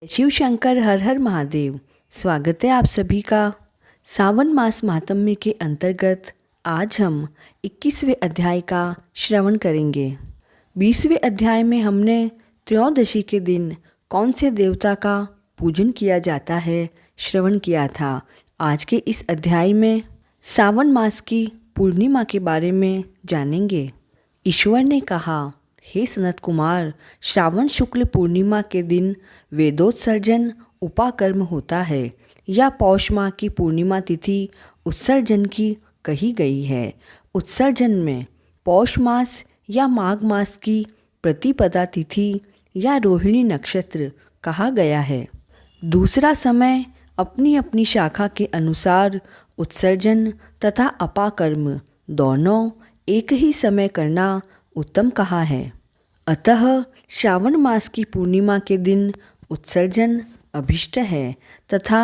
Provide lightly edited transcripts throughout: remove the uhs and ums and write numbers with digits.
शिव शंकर हर हर महादेव। स्वागत है आप सभी का। सावन मास महात्म्य के अंतर्गत आज हम 21वें अध्याय का श्रवण करेंगे। 20वें अध्याय में हमने त्रयोदशी के दिन कौन से देवता का पूजन किया जाता है श्रवण किया था। आज के इस अध्याय में सावन मास की पूर्णिमा के बारे में जानेंगे। ईश्वर ने कहा, हे सनत कुमार, श्रावण शुक्ल पूर्णिमा के दिन वेदोत्सर्जन उपाकर्म होता है या पौष माह की पूर्णिमा तिथि उत्सर्जन की कही गई है। उत्सर्जन में पौष मास या माघ मास की प्रतिपदा तिथि या रोहिणी नक्षत्र कहा गया है। दूसरा समय अपनी अपनी शाखा के अनुसार उत्सर्जन तथा अपाकर्म दोनों एक ही समय करना उत्तम कहा है। अतः श्रावण मास की पूर्णिमा के दिन उत्सर्जन अभिष्ट है तथा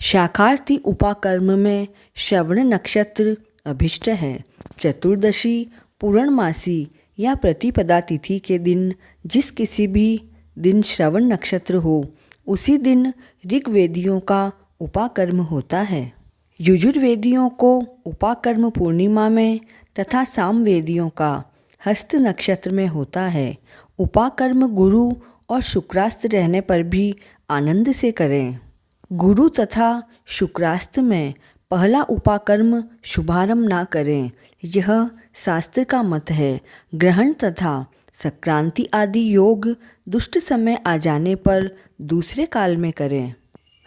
शाखार्थी उपाकर्म में श्रवण नक्षत्र अभिष्ट है। चतुर्दशी पूर्णमासी या प्रतिपदा तिथि के दिन जिस किसी भी दिन श्रवण नक्षत्र हो उसी दिन ऋग्वेदियों का उपाकर्म होता है। यजुर्वेदियों को उपाकर्म पूर्णिमा में तथा सामवेदियों का हस्त नक्षत्र में होता है। उपाकर्म गुरु और शुक्रास्त रहने पर भी आनंद से करें। गुरु तथा शुक्रास्त में पहला उपाकर्म शुभारंभ ना करें, यह शास्त्र का मत है। ग्रहण तथा संक्रांति आदि योग दुष्ट समय आ जाने पर दूसरे काल में करें।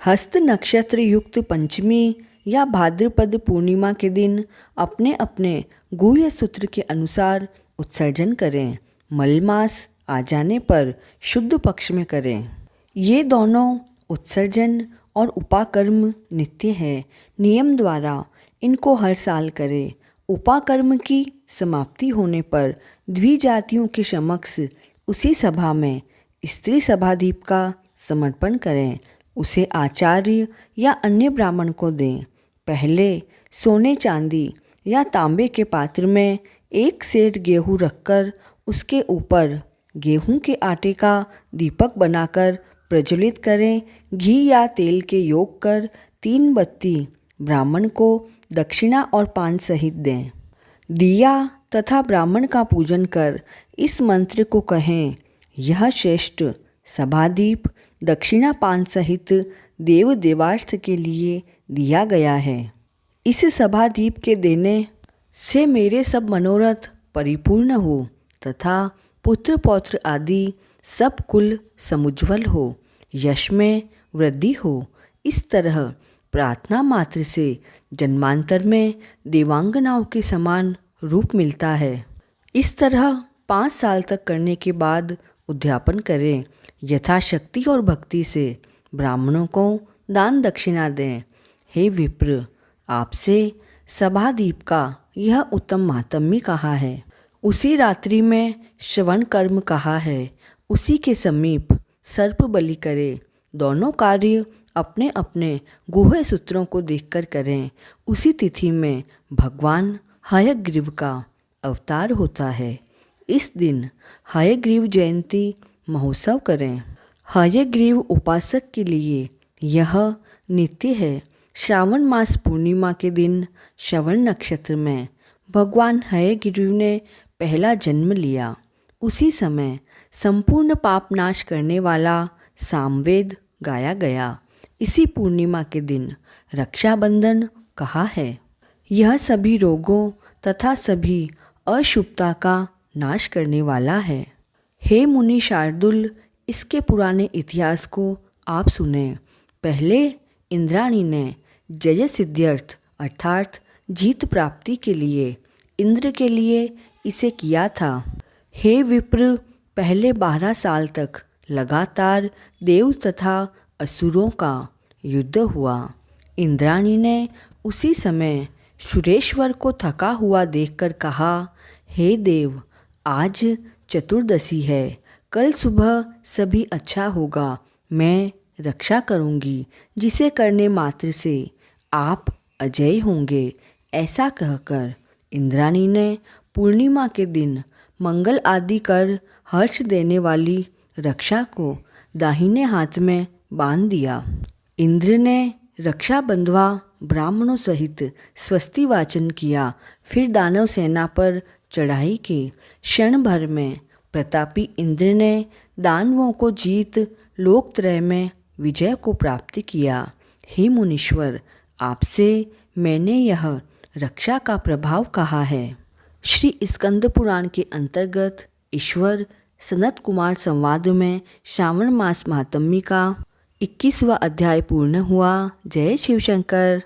हस्त नक्षत्र युक्त पंचमी या भाद्रपद पूर्णिमा के दिन अपने अपने गुह्य सूत्र के अनुसार उत्सर्जन करें। मलमास आ जाने पर शुद्ध पक्ष में करें। ये दोनों उत्सर्जन और उपाकर्म नित्य है। नियम द्वारा इनको हर साल करें। उपाकर्म की समाप्ति होने पर द्विजातियों के समक्ष उसी सभा में स्त्री सभादीप का समर्पण करें। उसे आचार्य या अन्य ब्राह्मण को दें। पहले सोने चांदी या तांबे के पात्र में एक सेर गेहूँ रखकर उसके ऊपर गेहूं के आटे का दीपक बनाकर प्रज्वलित करें। घी या तेल के योग कर 3 बत्ती ब्राह्मण को दक्षिणा और पान सहित दें। दिया तथा ब्राह्मण का पूजन कर इस मंत्र को कहें, यह श्रेष्ठ सभादीप दक्षिणा पान सहित देव देवार्थ के लिए दिया गया है। इस सभादीप के देने से मेरे सब मनोरथ परिपूर्ण हो तथा पुत्र पौत्र आदि सब कुल समुज्वल हो, यश में वृद्धि हो। इस तरह प्रार्थना मात्र से जन्मांतर में देवांगनाओं के समान रूप मिलता है। इस तरह 5 साल तक करने के बाद उद्यापन करें। यथाशक्ति और भक्ति से ब्राह्मणों को दान दक्षिणा दें। हे विप्र, आपसे सभादीप का यह उत्तम महात्म्य कहा है। उसी रात्रि में श्रवण कर्म कहा है। उसी के समीप सर्प बलि करे। दोनों कार्य अपने अपने गुह्य सूत्रों को देखकर करें। उसी तिथि में भगवान हयग्रीव का अवतार होता है। इस दिन हयग्रीव जयंती महोत्सव करें। हयग्रीव उपासक के लिए यह नित्य है। श्रावण मास पूर्णिमा के दिन श्रवण नक्षत्र में भगवान हयग्रीव ने पहला जन्म लिया। उसी समय संपूर्ण पाप नाश करने वाला सामवेद गाया गया। इसी पूर्णिमा के दिन रक्षाबंधन कहा है। यह सभी रोगों तथा सभी अशुभता का नाश करने वाला है। हे मुनि शार्दुल, इसके पुराने इतिहास को आप सुने। पहले इंद्राणी ने जय सिद्ध्यर्थ अर्थात जीत प्राप्ति के लिए इंद्र के लिए इसे किया था। हे विप्र, पहले 12 साल तक लगातार देव तथा असुरों का युद्ध हुआ। इंद्राणी ने उसी समय सुरेश्वर को थका हुआ देखकर कहा, हे देव, आज चतुर्दशी है, कल सुबह सभी अच्छा होगा, मैं रक्षा करूंगी, जिसे करने मात्र से आप अजय होंगे। ऐसा कहकर इंद्राणी ने पूर्णिमा के दिन मंगल आदि कर हर्ष देने वाली रक्षा को दाहिने हाथ में बांध दिया। इंद्र ने रक्षा बंधवा ब्राह्मणों सहित स्वस्ति वाचन किया, फिर दानव सेना पर चढ़ाई की। क्षण भर में प्रतापी इंद्र ने दानवों को जीत लोकत्रय में विजय को प्राप्त किया। हे मुनीश्वर, आपसे मैंने यह रक्षा का प्रभाव कहा है। श्री स्कंद पुराण के अंतर्गत ईश्वर सनत कुमार संवाद में श्रावण मास महात्म्य का 21वां अध्याय पूर्ण हुआ। जय शिव शंकर।